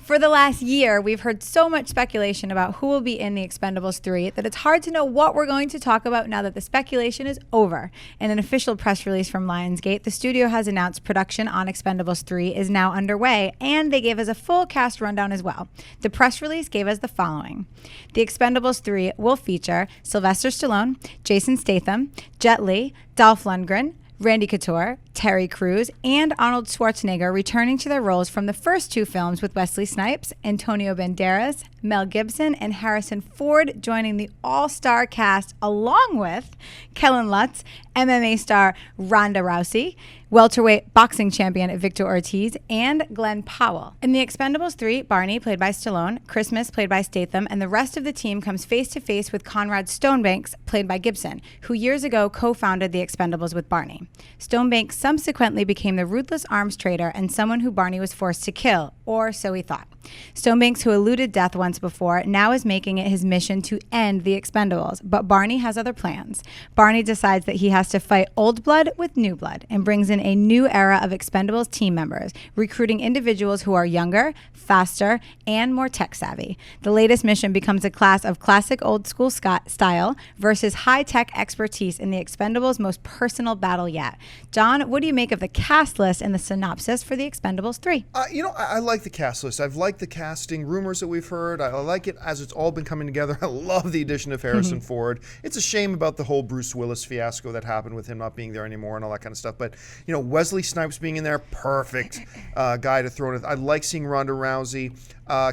For the last year, we've heard so much speculation about who will be in The Expendables 3 that it's hard to know what we're going to talk about now that the speculation is over. In an official press release from Lionsgate, the studio has announced production on Expendables 3 is now underway, and they gave us a full cast rundown as well. The press release gave us the following. The Expendables 3 will feature Sylvester Stallone, Jason Statham, Jet Li, Dolph Lundgren, Randy Couture, Terry Crews, and Arnold Schwarzenegger returning to their roles from the first two films, with Wesley Snipes, Antonio Banderas, Mel Gibson, and Harrison Ford joining the all-star cast, along with Kellen Lutz, MMA star Ronda Rousey, welterweight boxing champion Victor Ortiz, and Glenn Powell. In The Expendables 3, Barney, played by Stallone, Christmas, played by Statham, and the rest of the team comes face-to-face with Conrad Stonebanks, played by Gibson, who years ago co-founded The Expendables with Barney. Stonebanks subsequently became the ruthless arms trader and someone who Barney was forced to kill, or so he thought. Stonebanks, who eluded death once before, now is making it his mission to end the Expendables, but Barney has other plans. Barney decides that he has to fight old blood with new blood and brings in a new era of Expendables team members, recruiting individuals who are younger, faster, and more tech-savvy. The latest mission becomes a class of classic old-school style versus high-tech expertise in the Expendables' most personal battle yet. John, what do you make of the cast list and the synopsis for The Expendables 3? I like the cast list. I've liked the casting rumors that we've heard. I like it as it's all been coming together. I love the addition of Harrison Ford. It's a shame about the whole Bruce Willis fiasco that happened with him not being there anymore and all that kind of stuff. But, Wesley Snipes being in there, perfect guy to throw in. I like seeing Ronda Rousey.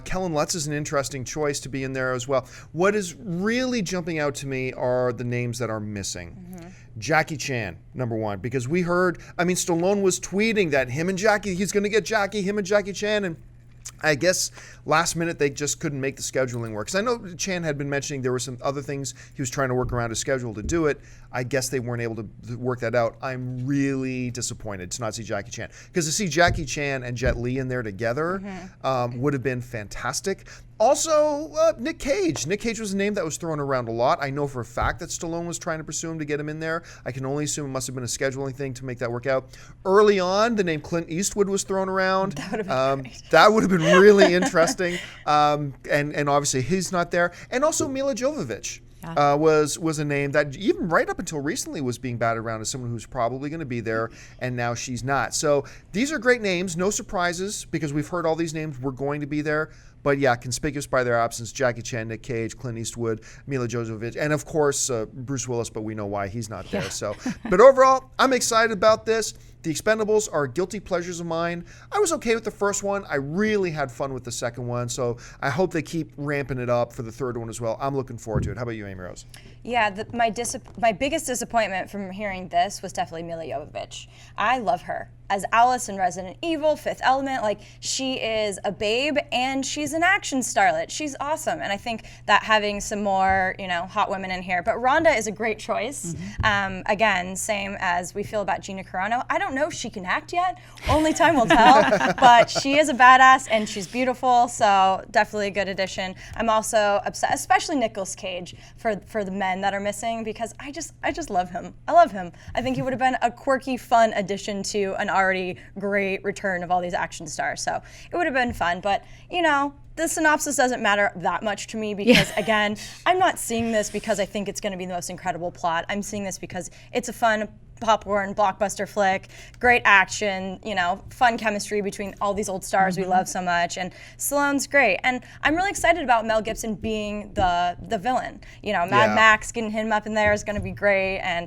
Kellen Lutz is an interesting choice to be in there as well. What is really jumping out to me are the names that are missing. Jackie Chan, number one, because we heard, Stallone was tweeting that he's going to get him and Jackie Chan, and I guess last minute they just couldn't make the scheduling work. Because I know Chan had been mentioning there were some other things he was trying to work around his schedule to do it. I guess they weren't able to work that out. I'm really disappointed to not see Jackie Chan. Because to see Jackie Chan and Jet Li in there together would have been fantastic. Also, Nic Cage. Nic Cage was a name that was thrown around a lot. I know for a fact that Stallone was trying to pursue him to get him in there. I can only assume it must have been a scheduling thing to make that work out. Early on, the name Clint Eastwood was thrown around. That would have been great. That would have been really interesting. And obviously he's not there. And also Mila Jovovich. Was a name that even right up until recently was being batted around as someone who's probably going to be there, and now she's not. So these are great names, no surprises, because we've heard all these names were going to be there. But yeah, conspicuous by their absence, Jackie Chan, Nic Cage, Clint Eastwood, Mila Jovovich, and of course Bruce Willis, but we know why he's not there. So, but overall, I'm excited about this. The Expendables are guilty pleasures of mine. I was okay with the first one. I really had fun with the second one, so I hope they keep ramping it up for the third one as well. I'm looking forward to it. How about you, Amy Rose? Yeah, my biggest disappointment from hearing this was definitely Mila Jovovich. I love her. As Alice in Resident Evil, Fifth Element, she is a babe and she's an action starlet. She's awesome, and I think that having some more, hot women in here. But Ronda is a great choice. Again, same as we feel about Gina Carano. I don't know if she can act yet. Only time will tell. But she is a badass and she's beautiful, so definitely a good addition. I'm also upset, especially Nicolas Cage, for the men that are missing, because I just love him. I love him. I think he would have been a quirky, fun addition to an already great return of all these action stars. So it would have been fun, but the synopsis doesn't matter that much to me because, again, I'm not seeing this because I think it's going to be the most incredible plot. I'm seeing this because it's a fun popcorn blockbuster flick, great action, fun chemistry between all these old stars we love so much, and Stallone's great. And I'm really excited about Mel Gibson being the villain. Mad Max, getting him up in there is going to be great, and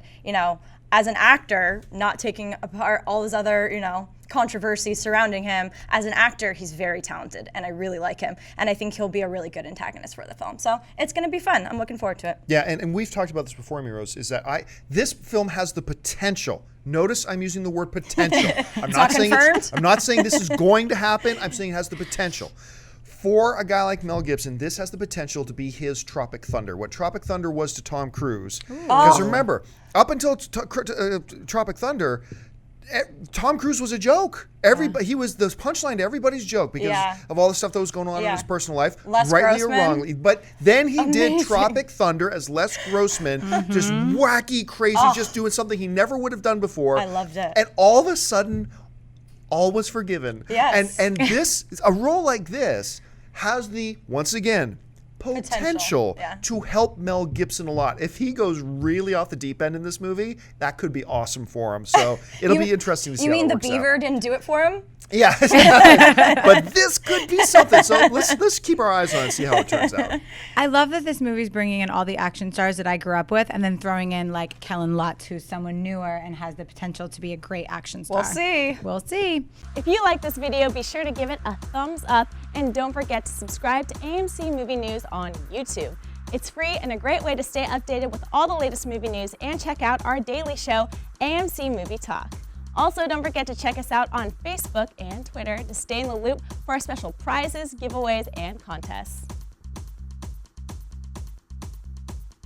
as an actor, not taking apart all his other, controversies surrounding him, as an actor, he's very talented, and I really like him. And I think he'll be a really good antagonist for the film. So it's going to be fun. I'm looking forward to it. Yeah, and we've talked about this before, Amy Rose, is that this film has the potential. Notice I'm using the word potential. I'm not saying this is going to happen. I'm saying it has the potential. For a guy like Mel Gibson, this has the potential to be his Tropic Thunder. What Tropic Thunder was to Tom Cruise. Because remember, up until Tropic Thunder, Tom Cruise was a joke. Everybody, he was the punchline to everybody's joke because of all the stuff that was going on in his personal life, Les rightly Grossman. or wrongly. But then he did Tropic Thunder as Les Grossman, just wacky, crazy, just doing something he never would have done before. I loved it. And all of a sudden, all was forgiven. Yes. And this, a role like this has the, once again, potential to help Mel Gibson a lot. If he goes really off the deep end in this movie, that could be awesome for him. So it'll be interesting to see how it You mean the works beaver out. didn't do it for him? Yeah, but this could be something. So let's keep our eyes on it and see how it turns out. I love that this movie's bringing in all the action stars that I grew up with, and then throwing in like Kellen Lutz, who's someone newer and has the potential to be a great action star. We'll see. We'll see. If you like this video, be sure to give it a thumbs up and don't forget to subscribe to AMC Movie News on YouTube. It's free and a great way to stay updated with all the latest movie news and check out our daily show, AMC Movie Talk. Also, don't forget to check us out on Facebook and Twitter to stay in the loop for our special prizes, giveaways, and contests.